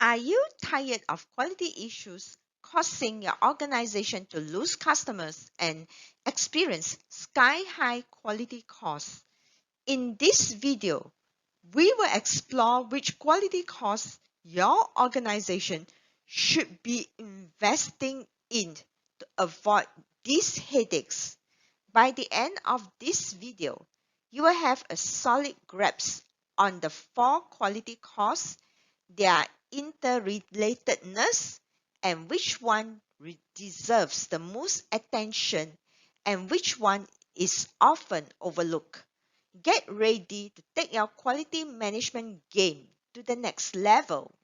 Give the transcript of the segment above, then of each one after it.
Are you tired of quality issues causing your organization to lose customers and experience sky-high quality costs? In this video, we will explore which quality costs your organization should be investing in to avoid these headaches. By the end of this video, you will have a solid grasp on the four quality costs, their interrelatedness, and which one deserves the most attention and which one is often overlooked. Get ready to take your quality management game to the next level.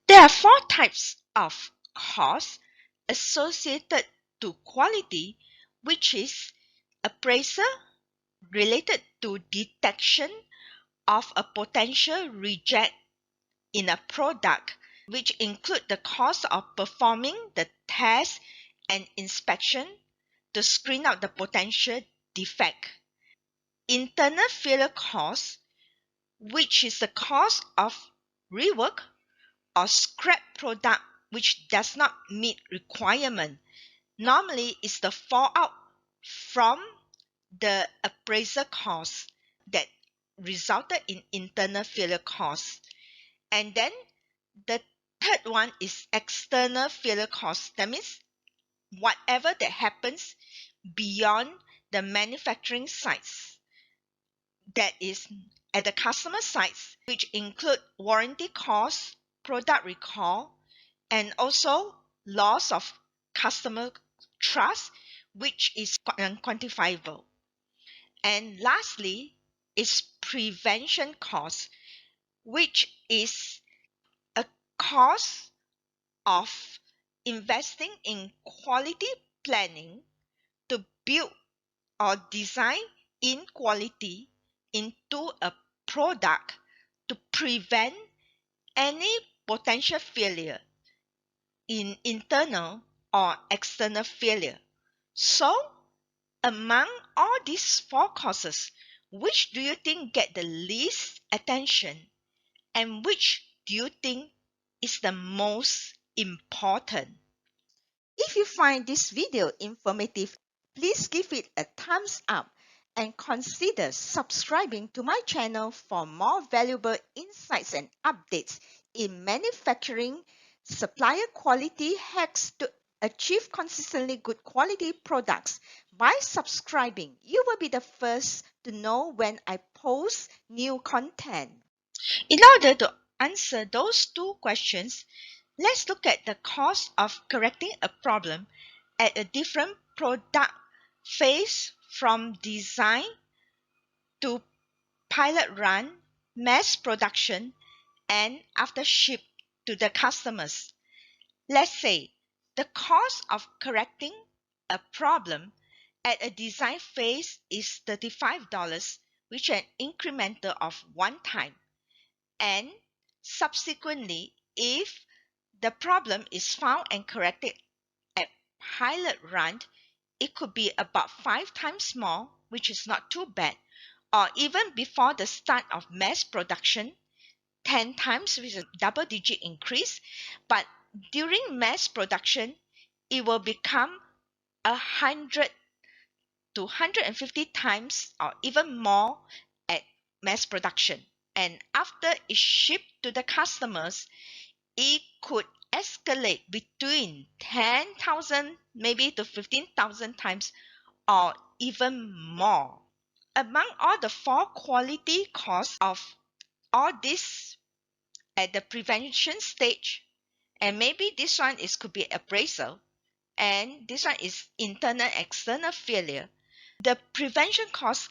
There are four types of costs associated to quality, which is appraisal related to detection of a potential reject in a product, which include the cost of performing the test and inspection to screen out the potential defect. Internal failure cost, which is the cost of rework or scrap product which does not meet requirement. Normally, it's the fallout from the appraisal cost that resulted in internal failure cost. And then the third one is external failure cost. That means whatever that happens beyond the manufacturing sites, that is at the customer sites, which include warranty costs, product recall, and also loss of customer trust, which is unquantifiable. And lastly is prevention cost, which is a cost of investing in quality planning to build or design in quality into a product to prevent any potential failure in internal or external failure. So, among all these four causes, which do you think get the least attention and which do you think is the most important? If you find this video informative, please give it a thumbs up and consider subscribing to my channel for more valuable insights and updates in manufacturing, supplier quality hacks to achieve consistently good quality products. By subscribing, you will be the first to know when I post new content. In order to answer those two questions, let's look at the cost of correcting a problem at a different product phase from design to pilot run, mass production, and after ship to the customers. Let's say the cost of correcting a problem at a design phase is $35, which is an incremental of one time. And subsequently, if the problem is found and corrected at pilot run, it could be about 5 times more, which is not too bad, or even before the start of mass production, 10 times, which is a double-digit increase. But during mass production, it will become 100 to 150 times or even more at mass production. And after it's shipped to the customers, it could escalate between 10,000 maybe to 15,000 times or even more. Among all the four quality costs of all this at the prevention stage, and maybe this one is could be appraisal, and this one is internal external failure, the prevention cost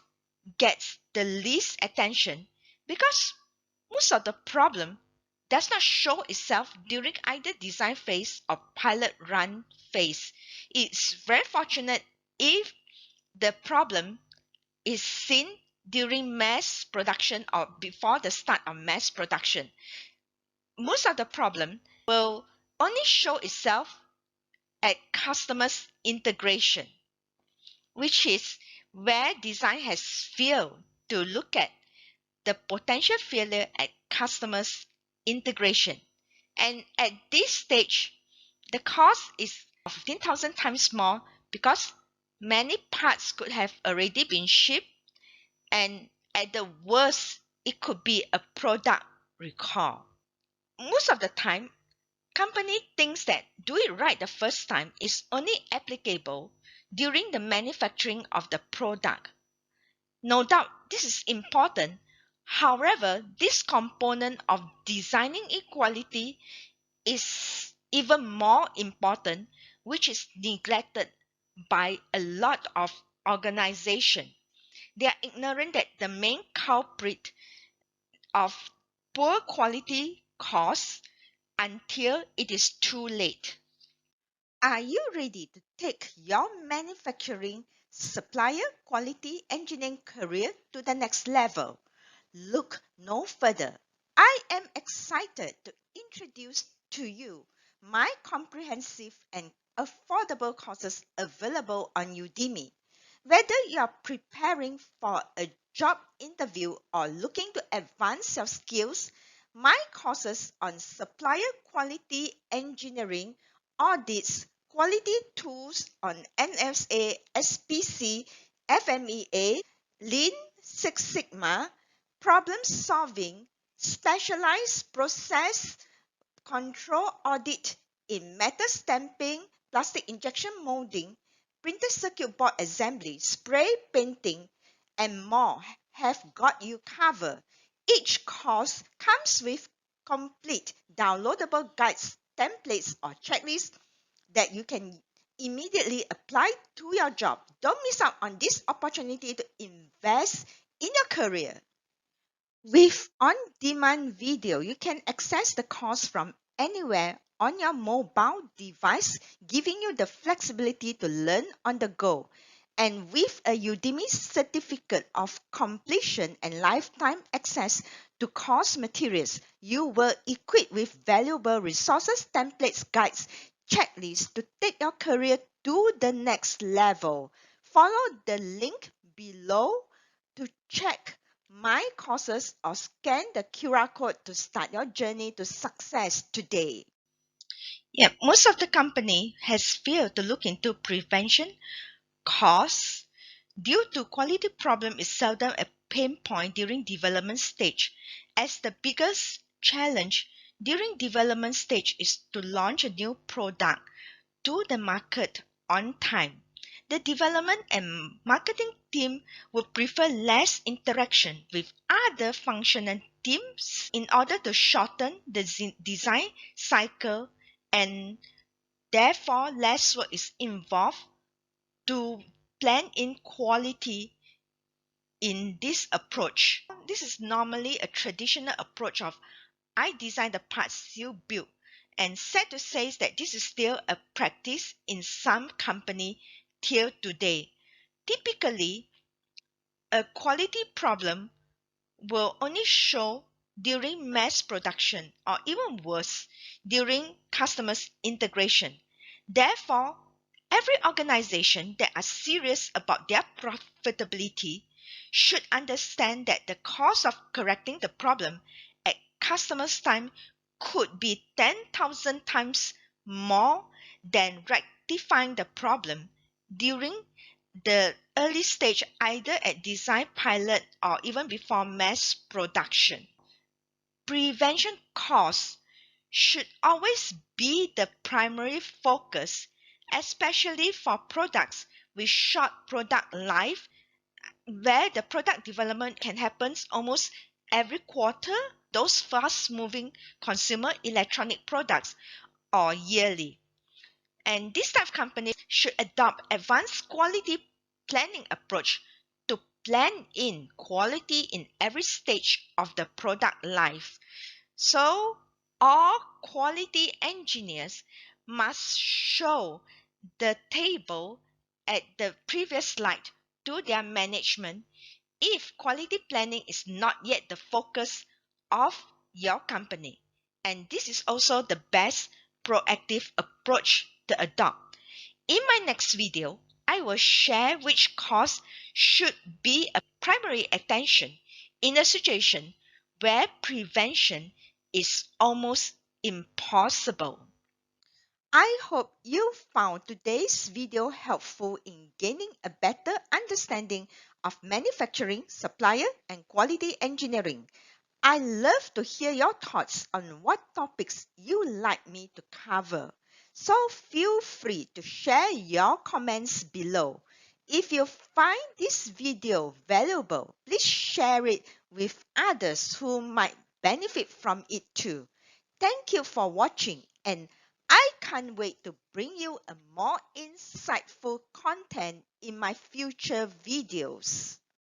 gets the least attention because most of the problem does not show itself during either design phase or pilot run phase. It's very fortunate if the problem is seen during mass production or before the start of mass production. Most of the problem will only show itself at customers' integration, which is where design has failed to look at the potential failure at customers' integration. And at this stage, the cost is 15,000 times more because many parts could have already been shipped, and at the worst, it could be a product recall. Most of the time, company thinks that do it right the first time is only applicable during the manufacturing of the product. No doubt this is important. However, this component of designing equality is even more important, which is neglected by a lot of organizations. They are ignorant that the main culprit of poor quality costs until it is too late. Are you ready to take your manufacturing supplier quality engineering career to the next level? Look no further. I am excited to introduce to you my comprehensive and affordable courses available on Udemy. Whether you are preparing for a job interview or looking to advance your skills, my courses on supplier quality engineering, audits, quality tools on NSA, SPC, FMEA, Lean Six Sigma, problem solving, specialized process control audit in metal stamping, plastic injection molding, printed circuit board assembly, spray painting, and more have got you covered. Each course comes with complete downloadable guides, templates, or checklists that you can immediately apply to your job. Don't miss out on this opportunity to invest in your career. With on-demand video, you can access the course from anywhere on your mobile device, giving you the flexibility to learn on the go. And with a Udemy certificate of completion and lifetime access to course materials, you will equipped with valuable resources, templates, guides, checklists to take your career to the next level. Follow the link below to check my courses or scan the QR code to start your journey to success today. Yeah, most of the company has failed to look into prevention costs due to quality problem is seldom a pain point during development stage, as the biggest challenge during development stage is to launch a new product to the market on time. The development and marketing team would prefer less interaction with other functional teams in order to shorten the design cycle, and therefore less work is involved to plan in quality in this approach. This is normally a traditional approach of I design the parts you build, and sad to say that this is still a practice in some company till today. Typically, a quality problem will only show during mass production or even worse, during customers integration. Therefore, every organization that are serious about their profitability should understand that the cost of correcting the problem at customers' time could be 10,000 times more than rectifying the problem during the early stage, either at design pilot or even before mass production. Prevention costs should always be the primary focus, especially for products with short product life, where the product development can happen almost every quarter, those fast moving consumer electronic products, or yearly. And this type of companies should adopt advanced quality planning approach to plan in quality in every stage of the product life. So all quality engineers must show the table at the previous slide to their management if quality planning is not yet the focus of your company. And this is also the best proactive approach to adopt. In my next video, I will share which cause should be a primary attention in a situation where prevention is almost impossible. I hope you found today's video helpful in gaining a better understanding of manufacturing, supplier, and quality engineering. I love to hear your thoughts on what topics you like me to cover. So feel free to share your comments below. If you find this video valuable, please share it with others who might benefit from it too. Thank you for watching, and I can't wait to bring you a more insightful content in my future videos.